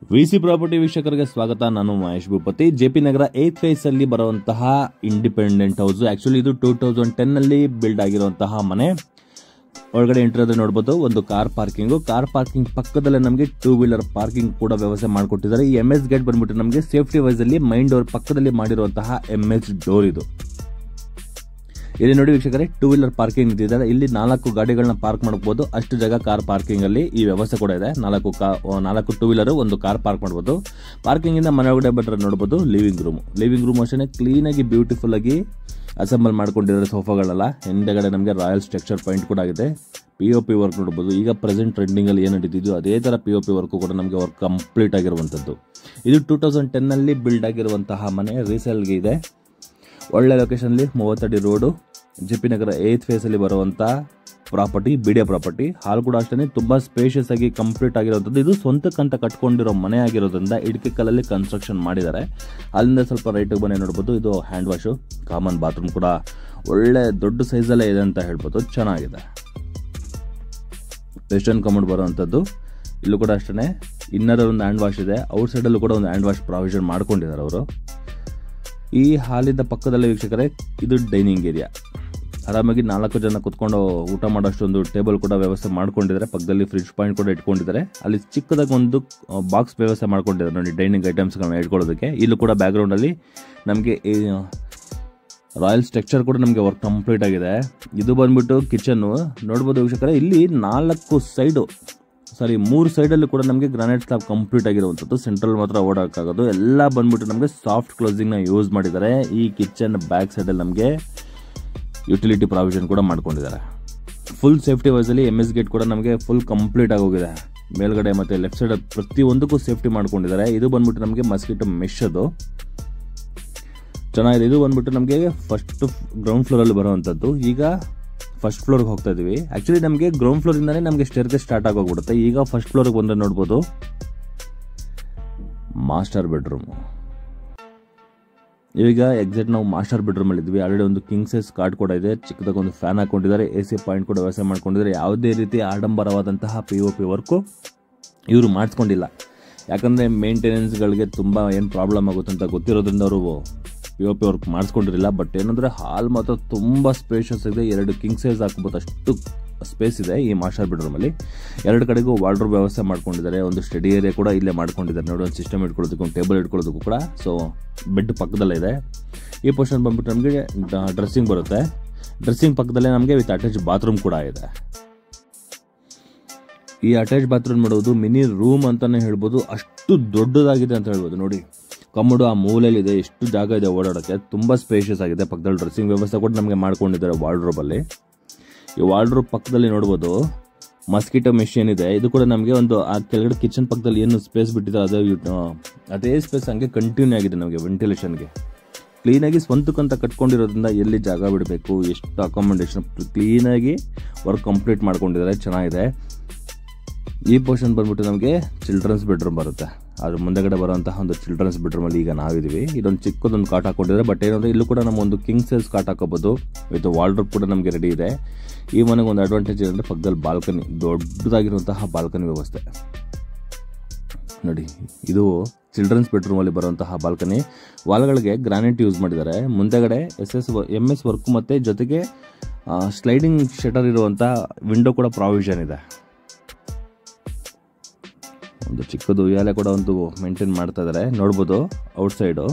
VC property ವೀಕ್ಷಕರಿಗೆ ಸ್ವಾಗತ. ನಾನು ಮಹೇಶ್ ಭೂಪತಿ. ಜೆಪಿ ನಗರ 8th ಫೇಸ್ ಅಲ್ಲಿ ಬರುವಂತಹ ಇಂಡಿಪೆಂಡೆಂಟ್ ಹೌಸ್. ಆಕ್ಚುಲಿ ಇದು 2010 ನಲ್ಲಿ ಬಿಲ್ಡ್ ಆಗಿರುವಂತಹ ಮನೆ. ಒಳಗಡೆ ಎಂಟ್ರಿ ಆದ್ರೆ ನೋಡಬಹುದು ಒಂದು ಕಾರ್ ಪಾರ್ಕಿಂಗ್ ಪಕ್ಕದಲ್ಲೇ ನಮಗೆ 2 ವೀಲರ್ ಪಾರ್ಕಿಂಗ್ ಕೂಡ ವ್ಯವಸ್ಥೆ ಮಾಡಿಕೊಟ್ಟಿದ್ದಾರೆ. ಈ MS ಗೇಟ್ ಬಂದ್ಬಿಟ್ಟು ನಮಗೆ ಸೇಫ್ಟಿ ವೈಸ್ ಅಲ್ಲಿ ಮೈನ್ ಡೋರ್ ಪಕ್ಕದಲ್ಲಿ ಮಾಡಿರುವಂತಹ MS ಡೋರ್ ಇದು. ಇಲ್ಲಿ ನೋಡಿ ವೀಕ್ಷಕರೇ, 2 ವೀಲರ್ ಪಾರ್ಕಿಂಗ್ ಇಟ್ಟಿದ್ದಾರೆ. ಇಲ್ಲಿ 4 ಗಾಡಿಗಳನ್ನ ಪಾರ್ಕ್ ಮಾಡಬಹುದು. ಅಷ್ಟು ಜಾಗ ಕಾರ್ ಪಾರ್ಕಿಂಗ್ ಅಲ್ಲಿ ಈ ವ್ಯವಸ್ಥೆ ಕೂಡ ಇದೆ. 4 2 ವೀಲರ್ ಒಂದು ಕಾರ್ ಪಾರ್ಕ್ ಮಾಡಬಹುದು. ಪಾರ್ಕಿಂಗ್ ಇಂದ ಮನೆ ಒಳಗಡೆ ಬಂದ್ರೆ ನೋಡಬಹುದು ಲಿವಿಂಗ್ ರೂಮ್ ಅಷ್ಟೇ ಕ್ಲೀನ್ ಆಗಿ ಬ್ಯೂಟಿಫುಲ್ ಆಗಿ ಅಸೆಂಬಲ್ ಮಾಡ್ಕೊಂಡಿದ್ದಾರೆ. ಸೋಫಾಗಳೆಲ್ಲ ಹಿಂದೆಗಡೆ ನಮಗೆ ರಾಯಲ್ ಸ್ಟ್ರಕ್ಚರ್ ಪಾಯಿಂಟ್ ಕೂಡ ಆಗಿದೆ. POP ವರ್ಕ್ ನೋಡಬಹುದು. ಈಗ ಪ್ರೆಸೆಂಟ್ ಟ್ರೆಂಡಿಂಗ್ ಅಲ್ಲಿ ಏನು ನಡೀತಿದ್ಯೋ ಅದೇ ತರ POP ವರ್ಕ್ ಕೂಡ ನಮಗೆ ವರ್ಕ್ ಕಂಪ್ಲೀಟ್ ಆಗಿರುವಂತದ್ದು. ಇದು 2010 ನಲ್ಲಿ ಬಿಲ್ಡ್ ಆಗಿರುವಂತಹ ಮನೆ ರೀಸೇಲ್ಗೆ ಇದೆ. ಒಳ್ಳೆ ಲೊಕೇಶನ್ ಅಲ್ಲಿ 30 ಅಡಿ ರೋಡು, ಜೆಪಿ ನಗರ 8th ಫೇಸ್ ಅಲ್ಲಿ ಬರುವಂತ ಪ್ರಾಪರ್ಟಿ, ಬಿಡಿಯ ಪ್ರಾಪರ್ಟಿ. ಹಾಲ್ ಕೂಡ ಅಷ್ಟೇ ತುಂಬಾ ಸ್ಪೇಷಿಯಸ್ ಆಗಿ ಕಂಪ್ಲೀಟ್ ಆಗಿರುವಂತದ್ದು. ಇದು ಸ್ವಂತಕ್ಕಂತ ಕಟ್ಕೊಂಡಿರೋ ಮನೆ ಆಗಿರೋದ್ರಿಂದ ಇಡ್ಕೆ ಕಲ್ಲಲ್ಲಿ ಕನ್ಸ್ಟ್ರಕ್ಷನ್ ಮಾಡಿದ್ದಾರೆ. ಅಲ್ಲಿಂದ ಸ್ವಲ್ಪ ರೈಟ್ಗೆ ಬನ್ನಿ ನೋಡಬಹುದು. ಇದು ಹ್ಯಾಂಡ್ ವಾಶು, ಕಾಮನ್ ಬಾತ್ರೂಮ್ ಕೂಡ ಒಳ್ಳೆ ದೊಡ್ಡ ಸೈಜ್ ಅಲ್ಲೇ ಇದೆ ಅಂತ ಹೇಳ್ಬೋದು. ಚೆನ್ನಾಗಿದೆ. ವೆಸ್ಟರ್ನ್ ಕಮೋಡ್ ಬರುವಂತದ್ದು. ಇಲ್ಲೂ ಕೂಡ ಅಷ್ಟೇ ಇನ್ನರ್ ಒಂದು ಹ್ಯಾಂಡ್ ವಾಶ್ ಇದೆ. ಔಟ್ ಸೈಡ್ ಅಲ್ಲೂ ಕೂಡ ಒಂದು ಹ್ಯಾಂಡ್ ವಾಶ್ ಪ್ರಾವಿಷನ್ ಮಾಡ್ಕೊಂಡಿದ್ದಾರೆ ಅವರು. ಈ ಹಾಲಿನ ಪಕ್ಕದಲ್ಲಿ ವೀಕ್ಷಕರೇ ಇದು ಡೈನಿಂಗ್ ಏರಿಯಾ. ಆರಾಮಾಗಿ 4 ಜನ ಕುತ್ಕೊಂಡು ಊಟ ಮಾಡೋಷ್ಟು ಒಂದು ಟೇಬಲ್ ಕೂಡ ವ್ಯವಸ್ಥೆ ಮಾಡ್ಕೊಂಡಿದ್ದಾರೆ. ಪಕ್ಕದಲ್ಲಿ ಫ್ರಿಡ್ಜ್ ಪಾಯಿಂಟ್ ಕೂಡ ಇಟ್ಕೊಂಡಿದ್ದಾರೆ. ಅಲ್ಲಿ ಚಿಕ್ಕದಾಗಿ ಒಂದು ಬಾಕ್ಸ್ ವ್ಯವಸ್ಥೆ ಮಾಡ್ಕೊಂಡಿದ್ದಾರೆ ನೋಡಿ, ಡೈನಿಂಗ್ ಐಟಮ್ಸ್ಗಳನ್ನ ಇಟ್ಕೊಳ್ಳೋದಕ್ಕೆ. ಇಲ್ಲೂ ಕೂಡ ಬ್ಯಾಕ್ ಗ್ರೌಂಡ್ ಅಲ್ಲಿ ನಮಗೆ ರಾಯಲ್ ಸ್ಟ್ರಕ್ಚರ್ ಕೂಡ ನಮಗೆ ವರ್ಕ್ ಕಂಪ್ಲೀಟ್ ಆಗಿದೆ. ಇದು ಬಂದ್ಬಿಟ್ಟು ಕಿಚನ್ ನೋಡ್ಬೋದು ವೀಕ್ಷಕರೇ. ಇಲ್ಲಿ 3 ಸೈಡಲ್ಲೂ ಕೂಡ ನಮಗೆ ಗ್ರಾನೈಟ್ ಸ್ಲಾಬ್ ಕಂಪ್ಲೀಟ್ ಆಗಿರುವಂಥದ್ದು. ಸೆಂಟ್ರಲ್ ಮಾತ್ರ ಓಡಾಡಕ್ಕಾಗೋದು. ಎಲ್ಲ ಬಂದ್ಬಿಟ್ಟು ನಮಗೆ ಸಾಫ್ಟ್ ಕ್ಲೋಸಿಂಗ್ ನ ಯೂಸ್ ಮಾಡಿದ್ದಾರೆ. ಈ ಕಿಚನ್ ಬ್ಯಾಕ್ ಸೈಡ್ ಅಲ್ಲಿ ನಮಗೆ ಯುಟಿಲಿಟಿ ಪ್ರಾವಿಷನ್ ಕೂಡ ಮಾಡ್ಕೊಂಡಿದ್ದಾರೆ. ಫುಲ್ ಸೇಫ್ಟಿ ವೈಸ್ ಅಲ್ಲಿ MS ಗೇಟ್ ಕೂಡ ನಮಗೆ ಫುಲ್ ಕಂಪ್ಲೀಟ್ ಆಗೋಗಿದೆ. ಮೇಲ್ಗಡೆ ಮತ್ತೆ ಲೆಫ್ಟ್ ಸೈಡ್ ಪ್ರತಿಯೊಂದಕ್ಕೂ ಸೇಫ್ಟಿ ಮಾಡ್ಕೊಂಡಿದ್ದಾರೆ. ಇದು ಬಂದ್ಬಿಟ್ಟು ನಮಗೆ ಮಸ್ಕಿಟೋ ಮೆಶ್ ಅದು ಚೆನ್ನಾಗಿದೆ. ಇದು ಬಂದ್ಬಿಟ್ಟು ನಮಗೆ ಫಸ್ಟ್ ಗ್ರೌಂಡ್ ಫ್ಲೋರ್ ಅಲ್ಲಿ ಬರುವಂತದ್ದು. ಈಗ ಫಸ್ಟ್ ಫ್ಲೋರ್ಗೆ ಹೋಗ್ತಾ ಇದೀವಿ. ಆಕ್ಚುಲಿ ನಮಗೆ ಗ್ರೌಂಡ್ ಫ್ಲೋರ್ ಇಂದಾನೆ ನಮಗೆ ಸ್ಟೇರ್ಕೇಸ್ ಸ್ಟಾರ್ಟ್ ಆಗೋಗ್ಬಿಡುತ್ತೆ. ಈಗ ಫಸ್ಟ್ ಫ್ಲೋರ್ಗೆ ಬಂದ್ರೆ ನೋಡ್ಬೋದು ಮಾಸ್ಟರ್ ಬೆಡ್ರೂಮ್. ಈಗ ಎಕ್ಸಾಕ್ಟ್ ನಾವು ಮಾಸ್ಟರ್ ಬೆಡ್ರೂಮ್ ಅಲ್ಲಿ ಇದ್ವಿ. ಆಲ್ರೆಡಿ ಒಂದು ಕಿಂಗ್ ಸೈಜ್ ಕಾಟ್ ಕೂಡ ಇದೆ. ಚಿಕ್ಕದಾಗಿ ಒಂದು ಫ್ಯಾನ್ ಹಾಕೊಂಡಿದ್ದಾರೆ. AC ಪಾಯಿಂಟ್ ಕೂಡ ವ್ಯವಸ್ಥೆ ಮಾಡ್ಕೊಂಡಿದ್ದಾರೆ. ಯಾವುದೇ ರೀತಿ ಆಡಂಬರವಾದಂತಹ POP ವರ್ಕು ಇವರು ಮಾಡಿಸ್ಕೊಂಡಿಲ್ಲ. ಯಾಕಂದ್ರೆ ಮೇಂಟೆನೆನ್ಸ್ಗಳಿಗೆ ತುಂಬಾ ಏನು ಪ್ರಾಬ್ಲಮ್ ಆಗುತ್ತೆ ಅಂತ ಗೊತ್ತಿರೋದ್ರಿಂದ ಅವರು POP ವರ್ಕ್ ಮಾಡಿಸ್ಕೊಂಡಿರಲಿಲ್ಲ. ಬಟ್ ಏನಂದ್ರೆ ಹಾಲ್ ಮಾತ್ರ ತುಂಬಾ ಸ್ಪೇಷಿಯಸ್ ಇದೆ. 2 ಕಿಂಗ್ ಸೈಜ್ ಹಾಕಬಹುದು ಅಷ್ಟು ಸ್ಪೇಸ್ ಇದೆ ಈ ಮಾಸ್ಟರ್ ಬೆಡ್ರೂಮ್ ಅಲ್ಲಿ. 2 ಕಡೆಗೂ ವಾರ್ಡ್ರೋಬ್ ವ್ಯವಸ್ಥೆ ಮಾಡ್ಕೊಂಡಿದ್ದಾರೆ. ಒಂದು ಸ್ಟಡಿ ಏರಿಯಾ ಕೂಡ ಇಲ್ಲೇ ಮಾಡ್ಕೊಂಡಿದ್ದಾರೆ ನೋಡಿ. ಒಂದು ಸಿಸ್ಟಮ್ ಇಟ್ಕೊಳ್ಳೋದಕ್ಕೂ ಒಂದು ಟೇಬಲ್ ಇಟ್ಕೊಳ್ಳೋದಕ್ಕೂ ಕೂಡ. ಸೊ ಬೆಡ್ ಪಕ್ಕದಲ್ಲೇ ಇದೆ. ಈ ಪೋರ್ಷನ್ ಬಂದ್ಬಿಟ್ಟು ನಮಗೆ ಡ್ರೆಸ್ಸಿಂಗ್ ಬರುತ್ತೆ. ಡ್ರೆಸ್ಸಿಂಗ್ ಪಕ್ಕದಲ್ಲೇ ನಮಗೆ ವಿತ್ ಅಟ್ಯಾಚ್ ಬಾತ್ರೂಮ್ ಕೂಡ ಇದೆ. ಈ ಅಟ್ಯಾಚ್ ಬಾತ್ರೂಮ್ ನೋಡೋದು ಮಿನಿ ರೂಮ್ ಅಂತಾನೆ ಹೇಳ್ಬೋದು. ಅಷ್ಟು ದೊಡ್ಡದಾಗಿದೆ ಅಂತ ಹೇಳ್ಬೋದು ನೋಡಿ. ಕಮ್ಮಡು ಆ ಮೂಲೆಯಲ್ಲಿ ಇದೆ. ಎಷ್ಟು ಜಾಗ ಇದೆ ಓಡಾಡೋಕ್ಕೆ. ತುಂಬಾ ಸ್ಪೇಷಿಯಸ್ ಆಗಿದೆ. ಪಕ್ಕದಲ್ಲಿ ಡ್ರೆಸ್ಸಿಂಗ್ ವ್ಯವಸ್ಥೆ ಕೂಡ ನಮಗೆ ಮಾಡ್ಕೊಂಡಿದ್ದಾರೆ ವಾರ್ಡ್ರೋಬ್ ಅಲ್ಲಿ. ಈ ವಾರ್ಡ್ರೋಬ್ ಪಕ್ಕದಲ್ಲಿ ನೋಡಬಹುದು ಮಸ್ಕಿಟೋ ಮೆಷಿನ್ ಇದೆ. ಇದು ಕೂಡ ನಮಗೆ ಒಂದು ಆ ಕೆಳಗಡೆ ಕಿಚನ್ ಪಕ್ಕದಲ್ಲಿ ಏನು ಸ್ಪೇಸ್ ಬಿಟ್ಟಿದ್ದಾರೆ ಅದೇ ಸ್ಪೇಸ್ ಹಂಗೆ ಕಂಟಿನ್ಯೂ ಆಗಿದೆ ನಮಗೆ ವೆಂಟಿಲೇಷನ್ಗೆ. ಕ್ಲೀನಾಗಿ ಸ್ವಂತಕ್ಕಂತ ಕಟ್ಕೊಂಡಿರೋದ್ರಿಂದ ಎಲ್ಲಿ ಜಾಗ ಬಿಡಬೇಕು, ಎಷ್ಟು ಅಕಾಮಿಡೇಷನ್ ಕ್ಲೀನಾಗಿ ವರ್ಕ್ ಕಂಪ್ಲೀಟ್ ಮಾಡ್ಕೊಂಡಿದ್ದಾರೆ. ಚೆನ್ನಾಗಿದೆ. ಈ ಪೋರ್ಷನ್ ಬಂದ್ಬಿಟ್ಟು ನಮಗೆ ಚಿಲ್ಡ್ರನ್ಸ್ ಬೆಡ್ರೂಮ್ ಬರುತ್ತೆ. ಅದ್ರ ಮುಂದೆಗಡೆ ಬರುವಂತಹ ಒಂದು ಚಿಲ್ಡ್ರನ್ಸ್ ಬೆಡ್ರೂಮ್ ಅಲ್ಲಿ ಈಗ ನಾವಿದೀವಿ. ಇದೊಂದು ಚಿಕ್ಕದೊಂದು ಕಾಟ್ ಹಾಕೊಂಡಿದ್ದಾರೆ. ಬಟ್ ಏನಂದ್ರೆ ಇಲ್ಲೂ ಕೂಡ ನಮ್ಮ ಒಂದು ಕಿಂಗ್ ಸೈಜ್ ಕಾಟ್ ಹಾಕೋಬಹುದು. ವಿತ್ ವಾರ್ಡ್ರೋಬ್ ಕೂಡ ನಮಗೆ ರೆಡಿ ಇದೆ. ಈ ಮನೆಗೆ ಒಂದು ಅಡ್ವಾಂಟೇಜ್ ಏನಂದ್ರೆ ಪಕ್ಕದಲ್ಲಿ ಬಾಲ್ಕನಿ, ದೊಡ್ಡದಾಗಿರುವಂತಹ ಬಾಲ್ಕನಿ ವ್ಯವಸ್ಥೆ ನೋಡಿ. ಇದು ಚಿಲ್ಡ್ರನ್ಸ್ ಬೆಡ್ರೂಮ್ ಅಲ್ಲಿ ಬರುವಂತಹ ಬಾಲ್ಕನಿ. ವಾಲ್ಗಳಿಗೆ ಗ್ರಾನೈಟ್ ಯೂಸ್ ಮಾಡಿದ್ದಾರೆ. ಮುಂದೆಗಡೆ MS ವರ್ಕ್ ಮತ್ತೆ ಜೊತೆಗೆ ಸ್ಲೈಡಿಂಗ್ ಶಟರ್ ಇರುವಂತಹ ವಿಂಡೋ ಕೂಡ ಪ್ರಾವಿಷನ್ ಇದೆ. ಒಂದು ಚಿಕ್ಕದು ಉಯ್ಯಾಲೆ ಕೂಡ ಒಂದು ಮೇಂಟೈನ್ ಮಾಡ್ತಾ ಇದ್ದಾರೆ ನೋಡ್ಬೋದು. ಔಟ್ ಸೈಡು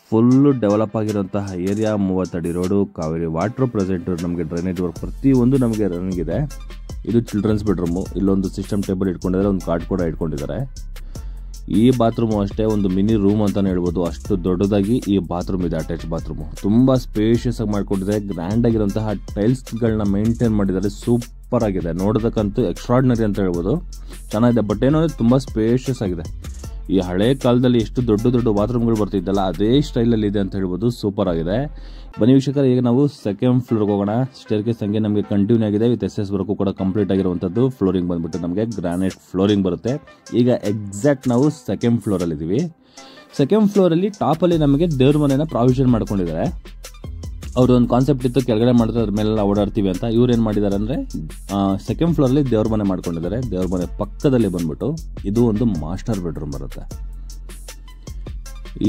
ಫುಲ್ ಡೆವಲಪ್ ಆಗಿರುವಂತಹ ಏರಿಯಾ. 30 ಅಡಿ ರೋಡು, ಕಾವೇರಿ ವಾಟರ್ ಪ್ರೆಸೆಂಟ್, ನಮಗೆ ಡ್ರೈನೇಜ್ ವರ್ಕ್ ಪ್ರತಿಯೊಂದು ನಮಗೆ ರನ್ನಿಂಗ್ ಇದೆ. ಇದು ಚಿಲ್ಡ್ರನ್ಸ್ ಬೆಡ್ರೂಮು. ಇಲ್ಲೊಂದು ಸಿಸ್ಟಮ್ ಟೇಬಲ್ ಇಟ್ಕೊಂಡಿದ್ದಾರೆ. ಒಂದು ಕಾಟ್ ಕೂಡ ಇಟ್ಕೊಂಡಿದ್ದಾರೆ. ಈ ಬಾತ್ರೂಮ್ ಅಷ್ಟೇ ಒಂದು ಮಿನಿ ರೂಮ್ ಅಂತಾನೆ ಹೇಳ್ಬೋದು. ಅಷ್ಟು ದೊಡ್ಡದಾಗಿ ಈ ಬಾತ್ರೂಮ್ ಇದೆ. ಅಟ್ಯಾಚ್ ಬಾತ್ರೂಮ್ ತುಂಬಾ ಸ್ಪೇಷಿಯಸ್ ಆಗಿ ಮಾಡ್ಕೊಂಡಿದ್ದಾರೆ. ಗ್ರ್ಯಾಂಡ್ ಆಗಿರುವಂತಹ ಟೈಲ್ಸ್ ಗಳನ್ನ ಮೇಂಟೈನ್ ಮಾಡಿದ್ದಾರೆ. ಸೂಪರ್ ಆಗಿದೆ. ನೋಡೋದಕ್ಕಂತೂ ಎಕ್ಸ್ಟ್ರಾರ್ಡಿನರಿ ಅಂತ ಹೇಳ್ಬೋದು. ಚೆನ್ನಾಗಿದೆ. ಬಟ್ ಏನೋ ತುಂಬಾ ಸ್ಪೇಷಿಯಸ್ ಆಗಿದೆ. ಈ ಹಳೆ ಕಾಲದಲ್ಲಿ ಎಷ್ಟು ದೊಡ್ಡ ಬಾತ್ರೂಮ್ಗಳು ಬರ್ತಿದ್ದಲ್ಲ ಅದೇ ಸ್ಟೈಲಲ್ಲಿ ಇದೆ ಅಂತ ಹೇಳ್ಬೋದು. ಸೂಪರ್ ಆಗಿದೆ. ಬನ್ನಿ ವೀಕ್ಷಕರ, ಈಗ ನಾವು ಸೆಕೆಂಡ್ ಫ್ಲೋರ್ಗೆ ಹೋಗೋಣ. ಸ್ಟೇರ್ಕೇಸ್ ಹಂಗೆ ನಮಗೆ ಕಂಟಿನ್ಯೂ ಆಗಿದೆ. ವಿತ್ SS ವರ್ಕು ಕೂಡ ಕಂಪ್ಲೀಟ್ ಆಗಿರುವಂಥದ್ದು. ಫ್ಲೋರಿಂಗ್ ಬಂದ್ಬಿಟ್ಟು ನಮಗೆ ಗ್ರಾನೈಟ್ ಫ್ಲೋರಿಂಗ್ ಬರುತ್ತೆ. ಈಗ ಎಕ್ಸಾಕ್ಟ್ ನಾವು ಸೆಕೆಂಡ್ ಫ್ಲೋರ್ ಅಲ್ಲಿ ಇದೀವಿ. ಸೆಕೆಂಡ್ ಫ್ಲೋರ್ ಅಲ್ಲಿ ಟಾಪ್ ಅಲ್ಲಿ ನಮಗೆ ದೇವ್ರ ಮನೆನ ಪ್ರಾವಿಷನ್ ಮಾಡ್ಕೊಂಡಿದ್ದಾರೆ. ಅವ್ರದ್ದೊಂದು ಕಾನ್ಸೆಪ್ಟ್ ಇತ್ತು, ಕೆಳಗಡೆ ಮಾಡಿದ್ರೆ ಅದ್ರ ಮೇಲೆಲ್ಲ ಓಡಾಡ್ತೀವಿ ಅಂತ. ಇವ್ರು ಏನು ಮಾಡಿದ್ದಾರೆ ಅಂದರೆ ಸೆಕೆಂಡ್ ಫ್ಲೋರಲ್ಲಿ ದೇವ್ರ ಮನೆ ಮಾಡ್ಕೊಂಡಿದ್ದಾರೆ. ದೇವ್ರ ಮನೆ ಪಕ್ಕದಲ್ಲಿ ಬಂದ್ಬಿಟ್ಟು ಇದು ಒಂದು ಮಾಸ್ಟರ್ ಬೆಡ್ರೂಮ್ ಬರುತ್ತೆ.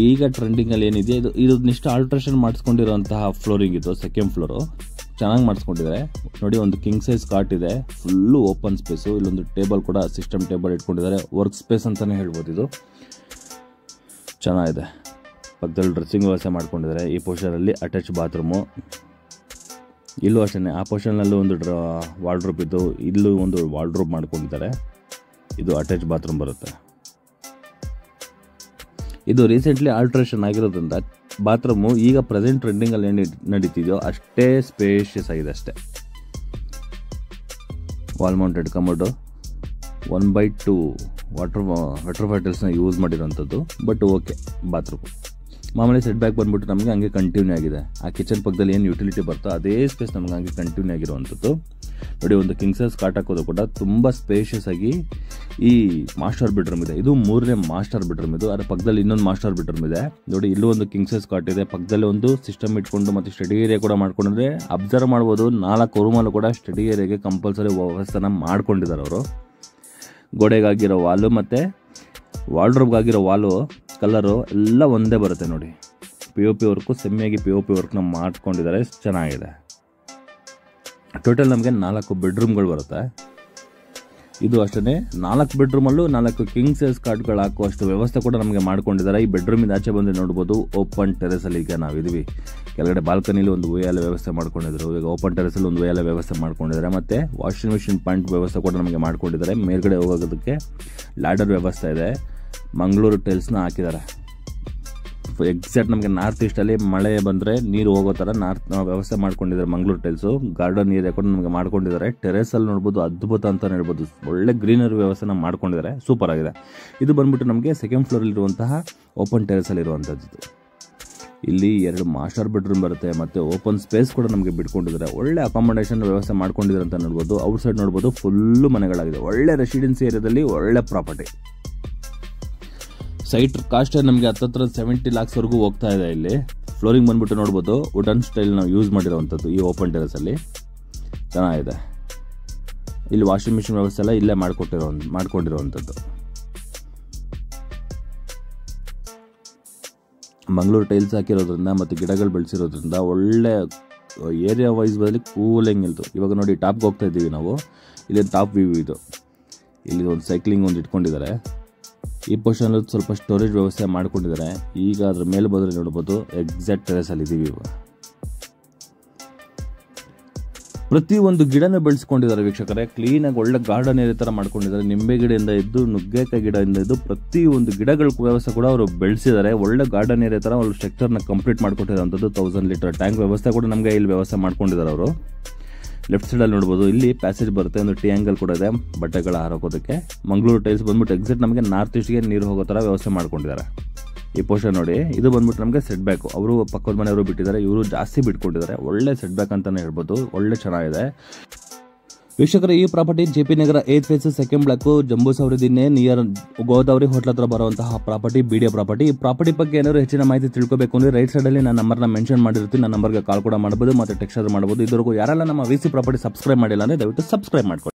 ಈಗ ಟ್ರೆಂಡಿಂಗಲ್ಲಿ ಏನಿದೆ ಇದು ನೆಕ್ಸ್ಟ್ ಆಲ್ಟ್ರೇಷನ್ ಮಾಡಿಸ್ಕೊಂಡಿರೋಂತಹ ಫ್ಲೋರಿಂಗ್ ಇದು. ಸೆಕೆಂಡ್ ಫ್ಲೋರು ಚೆನ್ನಾಗಿ ಮಾಡಿಸ್ಕೊಂಡಿದ್ದಾರೆ ನೋಡಿ. ಒಂದು ಕಿಂಗ್ ಸೈಜ್ ಕಾಟ್ ಇದೆ, ಫುಲ್ಲು ಓಪನ್ ಸ್ಪೇಸು. ಇಲ್ಲೊಂದು ಟೇಬಲ್ ಕೂಡ ಸಿಸ್ಟಮ್ ಟೇಬಲ್ ಇಟ್ಕೊಂಡಿದ್ದಾರೆ, ವರ್ಕ್ ಸ್ಪೇಸ್ ಅಂತಲೇ ಹೇಳ್ಬೋದು. ಇದು ಚೆನ್ನಾಗಿದೆ. ಪಕ್ಕದಲ್ಲಿ ಡ್ರೆಸ್ಸಿಂಗ್ ವ್ಯವಸ್ಥೆ ಮಾಡ್ಕೊಂಡಿದ್ದಾರೆ. ಈ ಪೋರ್ಷನಲ್ಲಿ ಅಟ್ಯಾಚ್ ಬಾತ್ರೂಮು. ಇಲ್ಲೂ ಅಷ್ಟೇ, ಆ ಪೋರ್ಷನ್ನಲ್ಲೂ ಒಂದು ವಾರ್ಡ್ರೋಬ್ ಇದ್ದು, ಇಲ್ಲೂ ಒಂದು ವಾರ್ಡ್ರೋಬ್ ಮಾಡ್ಕೊಂಡಿದ್ದಾರೆ. ಇದು ಅಟ್ಯಾಚ್ ಬಾತ್ರೂಮ್ ಬರುತ್ತೆ. ಇದು ರೀಸೆಂಟ್ಲಿ ಆಲ್ಟ್ರೇಷನ್ ಆಗಿರೋದ್ರಿಂದ ಬಾತ್ರೂಮು ಈಗ ಪ್ರೆಸೆಂಟ್ ಟ್ರೆಂಡಿಂಗಲ್ಲಿ ಏನು ನಡೀತಿದೆಯೋ ಅಷ್ಟೇ ಸ್ಪೇಷಿಯಸ್ ಆಗಿದೆ ಅಷ್ಟೇ. ವಾಲ್ ಮೌಂಟೆಡ್ ಕಮೋಡು 1/2 ವಾಟರ್ ಬಾಟಲ್ಸ್ನ ಯೂಸ್ ಮಾಡಿರೋಂಥದ್ದು. ಬಟ್ ಓಕೆ, ಬಾತ್ರೂಮ್ ಮಾಮೂಲಿ ಸೆಟ್ ಬ್ಯಾಕ್ ಬಂದ್ಬಿಟ್ಟು ನಮಗೆ ಹಂಗೆ ಕಂಟಿನ್ಯೂ ಆಗಿದೆ. ಆ ಕಿಚನ್ ಪಕ್ಕದಲ್ಲಿ ಏನು ಯುಟಿಲಿಟಿ ಬರ್ತೋ ಅದೇ ಸ್ಪೇಸ್ ನಮ್ಗೆ ಹಂಗೆ ಕಂಟಿನ್ಯೂ ಆಗಿರುವಂಥದ್ದು ನೋಡಿ. ಒಂದು ಕಿಂಗ್ ಸೈಜ್ ಕಾಟ್ ಹಾಕೋದು ಕೂಡ ತುಂಬ ಸ್ಪೇಷಿಯಸ್ ಆಗಿ ಈ ಮಾಸ್ಟರ್ ಬೆಡ್ರೂಮ್ ಇದೆ. ಇದು 3ನೇ ಮಾಸ್ಟರ್ ಬೆಡ್ರೂಮ್ ಇದು. ಅದರ ಪಕ್ಕದಲ್ಲಿ ಇನ್ನೊಂದು ಮಾಸ್ಟರ್ ಬೆಡ್ರೂಮ್ ಇದೆ ನೋಡಿ. ಇಲ್ಲೂ ಒಂದು ಕಿಂಗ್ ಸೈಜ್ ಕಾಟ್ ಇದೆ, ಪಕ್ಕದಲ್ಲಿ ಒಂದು ಸಿಸ್ಟಮ್ ಇಟ್ಕೊಂಡು ಮತ್ತು ಸ್ಟಡಿ ಏರಿಯಾ ಕೂಡ ಮಾಡ್ಕೊಂಡ್ರೆ ಅಬ್ಸರ್ವ್ ಮಾಡ್ಬೋದು. 4 ರೂಮಲ್ಲೂ ಕೂಡ ಸ್ಟಡಿ ಏರಿಯಾಗೆ ಕಂಪಲ್ಸರಿ ವ್ಯವಸ್ಥೆನ ಮಾಡ್ಕೊಂಡಿದ್ದಾರೆ ಅವರು. ಗೋಡೆಗಾಗಿರೋ ವಾಲು ಮತ್ತು ವಾರ್ಡ್ರೋಬ್ಗಾಗಿರೋ ವಾಲು ಕಲರು ಎಲ್ಲ ಒಂದೇ ಬರುತ್ತೆ ನೋಡಿ. POP ವರ್ಕು ಸೆಮ್ಮಿಯಾಗಿ POP ವರ್ಕ್ನ ಮಾಡ್ಕೊಂಡಿದ್ದಾರೆ, ಚೆನ್ನಾಗಿದೆ. ಟೋಟಲ್ ನಮಗೆ 4 ಬೆಡ್ರೂಮ್ಗಳು ಬರುತ್ತೆ. ಇದು ಅಷ್ಟೇ, 4 ಬೆಡ್ರೂಮಲ್ಲೂ 4 ಕಿಂಗ್ ಸೈಜ್ ಕಾಟ್ಗಳು ಹಾಕುವಷ್ಟು ವ್ಯವಸ್ಥೆ ಕೂಡ ನಮಗೆ ಮಾಡ್ಕೊಂಡಿದ್ದಾರೆ. ಈ ಬೆಡ್ರೂಮಿಂದ ಆಚೆ ಬಂದರೆ ನೋಡ್ಬೋದು ಓಪನ್ ಟೆರೆಸಲ್ಲಿ ಈಗ ನಾವಿದ್ದೀವಿ. ಕೆಳಗಡೆ ಬಾಲ್ಕನಿಲಿ ಒಂದು ಉಯ್ಯಾಲೆ ವ್ಯವಸ್ಥೆ ಮಾಡ್ಕೊಂಡಿದ್ರು. ಈಗ ಓಪನ್ ಟೆರೆಸಲ್ಲಿ ಒಂದು ಉಯ್ಯಾಲೆ ವ್ಯವಸ್ಥೆ ಮಾಡ್ಕೊಂಡಿದ್ದಾರೆ. ಮತ್ತು ವಾಷಿಂಗ್ ಮಿಷಿನ್ ಪಾಯಿಂಟ್ ವ್ಯವಸ್ಥೆ ಕೂಡ ನಮಗೆ ಮಾಡ್ಕೊಂಡಿದ್ದಾರೆ. ಮೇಲ್ಗಡೆ ಹೋಗೋದಕ್ಕೆ ಲ್ಯಾಡರ್ ವ್ಯವಸ್ಥೆ ಇದೆ. ಮಂಗಳೂರು ಟೈಲ್ಸ್ನ ಹಾಕಿದ್ದಾರೆ. ಎಕ್ಸಾಕ್ಟ್ ನಮಗೆ ನಾರ್ತ್ ಈಸ್ಟಲ್ಲಿ ಮಳೆ ಬಂದರೆ ನೀರು ಹೋಗೋ ಥರ ವ್ಯವಸ್ಥೆ ಮಾಡ್ಕೊಂಡಿದ್ದಾರೆ. ಮಂಗಳೂರು ಟೈಲ್ಸು ಗಾರ್ಡನ್ ಏರಿಯಾ ಕೂಡ ನಮಗೆ ಮಾಡ್ಕೊಂಡಿದ್ದಾರೆ. ಟೆರೆಸಲ್ಲಿ ನೋಡ್ಬೋದು, ಅದ್ಭುತ ಅಂತಲೇ ಹೇಳ್ಬೋದು. ಒಳ್ಳೆ ಗ್ರೀನರಿ ವ್ಯವಸ್ಥೆನ ಮಾಡ್ಕೊಂಡಿದ್ದಾರೆ, ಸೂಪರ್ ಆಗಿದೆ. ಇದು ಬಂದ್ಬಿಟ್ಟು ನಮಗೆ ಸೆಕೆಂಡ್ ಫ್ಲೋರಲ್ಲಿರುವಂತಹ ಓಪನ್ ಟೆರೆಸಲ್ಲಿ ಇರುವಂಥದ್ದು. ಇಲ್ಲಿ 2 ಮಾಸ್ಟರ್ ಬೆಡ್ರೂಮ್ ಬರುತ್ತೆ ಮತ್ತು ಓಪನ್ ಸ್ಪೇಸ್ ಕೂಡ ನಮಗೆ ಬಿಟ್ಕೊಂಡಿದ್ದಾರೆ. ಒಳ್ಳೆ ಅಕಾಮಡೇಷನ್ ವ್ಯವಸ್ಥೆ ಮಾಡ್ಕೊಂಡಿದ್ದಾರೆ ಅಂತ ನೋಡ್ಬೋದು. ಔಟ್ ಸೈಡ್ ನೋಡ್ಬೋದು ಫುಲ್ಲು ಮನೆಗಳಾಗಿದೆ. ಒಳ್ಳೆ ರೆಸಿಡೆನ್ಸಿ ಏರಿಯಾದಲ್ಲಿ ಒಳ್ಳೆ ಪ್ರಾಪರ್ಟಿ. ಸೈಟ್ ಕಾಸ್ಟ್ ನಮಗೆ 70 lakhsವರೆಗೂ ಹೋಗ್ತಾ ಇದೆ. ಇಲ್ಲಿ ಫ್ಲೋರಿಂಗ್ ಬಂದ್ಬಿಟ್ಟು ನೋಡ್ಬೋದು ವುಡನ್ ಸ್ಟೈಲ್ ನಾವು ಯೂಸ್ ಮಾಡಿರೋವಂಥದ್ದು ಈ ಓಪನ್ ಟೆರೆಸಲ್ಲಿ, ಚೆನ್ನಾಗಿದೆ. ಇಲ್ಲಿ ವಾಷಿಂಗ್ ಮಿಷಿನ್ ವ್ಯವಸ್ಥೆ ಎಲ್ಲ ಇಲ್ಲೇ ಮಾಡ್ಕೊಂಡಿರೋವಂಥದ್ದು. ಮಂಗಳೂರು ಟೈಲ್ಸ್ ಹಾಕಿರೋದ್ರಿಂದ ಮತ್ತು ಗಿಡಗಳು ಬೆಳೆಸಿರೋದ್ರಿಂದ ಒಳ್ಳೆ ಏರಿಯಾ ವೈಸ್ ಬದಲಿ ಕೂಲಿಂಗ್ ಇಲ್ತು. ಇವಾಗ ನೋಡಿ ಟಾಪ್ಗೆ ಹೋಗ್ತಾ ಇದ್ದೀವಿ ನಾವು. ಇಲ್ಲಿ ಟಾಪ್ ವ್ಯೂ ಇದು. ಇಲ್ಲಿ ಒಂದು ಸೈಕ್ಲಿಂಗ್ ಒಂದು ಇಟ್ಕೊಂಡಿದ್ದಾರೆ. ಈ ಪೋರ್ಷನಲ್ಲಿ ಸ್ವಲ್ಪ ಸ್ಟೋರೇಜ್ ವ್ಯವಸ್ಥೆ ಮಾಡ್ಕೊಂಡಿದ್ದಾರೆ. ಈಗ ಅದ್ರ ಮೇಲೆ ಬಂದರೆ ನೋಡ್ಬೋದು ಎಕ್ಸಾಕ್ಟ್ ಟೆರೆಸಲ್ಲಿ ಇದ್ದೀವಿ. ಇವಾಗ ಪ್ರತಿಯೊಂದು ಗಿಡನ ಬೆಳೆಸ್ಕೊಂಡಿದ್ದಾರೆ ವೀಕ್ಷಕರೇ. ಕ್ಲೀನಾಗಿ ಒಳ್ಳೆ ಗಾರ್ಡನ್ ಏರಿಯಾ ಥರ ಮಾಡ್ಕೊಂಡಿದ್ದಾರೆ. ನಿಂಬೆ ಗಿಡದಿಂದ ಇದ್ದು ನುಗ್ಗೆಕಾಯಿ ಗಿಡದಿಂದ ಇದ್ದು ಪ್ರತಿಯೊಂದು ಗಿಡಗಳ ವ್ಯವಸ್ಥೆ ಕೂಡ ಅವರು ಬೆಳೆಸಿದ್ದಾರೆ. ಒಳ್ಳೆ ಗಾರ್ಡನ್ ಏರಿಯಾ ಥರ ಅವರು ಸ್ಟ್ರಕ್ಚರ್ನ ಕಂಪ್ಲೀಟ್ ಮಾಡ್ಕೊಟ್ಟಿರೋಂಥದ್ದು. 1000 ಲೀಟರ್ ಟ್ಯಾಂಕ್ ವ್ಯವಸ್ಥೆ ಕೂಡ ನಮಗೆ ಇಲ್ಲಿ ವ್ಯವಸ್ಥೆ ಮಾಡ್ಕೊಂಡಿದ್ದಾರೆ ಅವರು. ಲೆಫ್ಟ್ ಸೈಡಲ್ಲಿ ನೋಡ್ಬೋದು ಇಲ್ಲಿ ಪ್ಯಾಸೇಜ್ ಬರುತ್ತೆ. ಒಂದು ಟ್ರಿಯಾಂಗಲ್ ಕೂಡ ಇದೆ ಬಟ್ಟೆಗಳ ಹಾರೋಕೋದಕ್ಕೆ. ಮಂಗಳೂರು ಟೈಲ್ಸ್ ಬಂದ್ಬಿಟ್ಟು ಎಕ್ಸಾಕ್ಟ್ ನಮಗೆ ನಾರ್ತ್ ಈಸ್ಟ್ಗೆ ನೀರು ಹೋಗೋ ಥರ ವ್ಯವಸ್ಥೆ ಮಾಡ್ಕೊಂಡಿದ್ದಾರೆ. ಈ ಪೋರ್ಷನ್ ನೋಡಿ, ಇದು ಬಂದ್ಬಿಟ್ಟು ನಮಗೆ ಸೆಟ್ ಬ್ಯಾಕು. ಅವರು ಪಕ್ಕದ ಮನೆಯವರು ಬಿಟ್ಟಿದ್ದಾರೆ, ಇವರು ಜಾಸ್ತಿ ಬಿಟ್ಕೊಂಡಿದ್ದಾರೆ. ಒಳ್ಳೆ ಸೆಟ್ ಬ್ಯಾಕ್ ಅಂತಲೇ ಹೇಳ್ಬೋದು, ಒಳ್ಳೆ ಚೆನ್ನಾಗಿದೆ. ವೀಕ್ಷಕರ, ಈ ಪ್ರಾಪರ್ಟಿ JP ನಗರ 8th ಫೇಸ್ ಸೆಕೆಂಡ್ ಬ್ಲಾಕು ಜಂಬೂ ಸವರಿದಿನ್ನೇ ನಿಯರ್ ಗೋದಾವರಿ ಹೋಟ್ಲ್ ಹತ್ರ ಬರುವಂತಹ ಪ್ರಾಪರ್ಟಿ, BDA ಪ್ರಾಪರ್ಟಿ. ಈ ಪ್ರಾಪರ್ಟಿ ಬಗ್ಗೆ ಏನಾದ್ರು ಹೆಚ್ಚಿನ ಮಾಹಿತಿ ತಿಳ್ಕೋಬೇಕು ಅಂದರೆ ರೈಟ್ ಸೈಡಲ್ಲಿ ನಾನು ನಂಬರ್ನ ಮೆನ್ಷನ್ ಮಾಡಿರ್ತೀನಿ. ನನ್ನ ನಂಬರ್ಗೆ ಕಾಲ್ ಕೂಡ ಮಾಡಬಹುದು ಮತ್ತು ಟೆಕ್ಸ್ಟ್ ಮಾಡಬಹುದು. ಇದುವರೆಗೂ ಯಾರೆಲ್ಲ ನಮ್ಮ VC ಪ್ರಾಪರ್ಟಿ ಸಬ್ಸ್ಕ್ರೈಬ್ ಮಾಡಿಲ್ಲ ಅಂದರೆ ದಯವಿಟ್ಟು ಸಬ್ಸ್ಕ್ರೈಬ್ ಮಾಡ್ಕೊಳ್ಳಿ.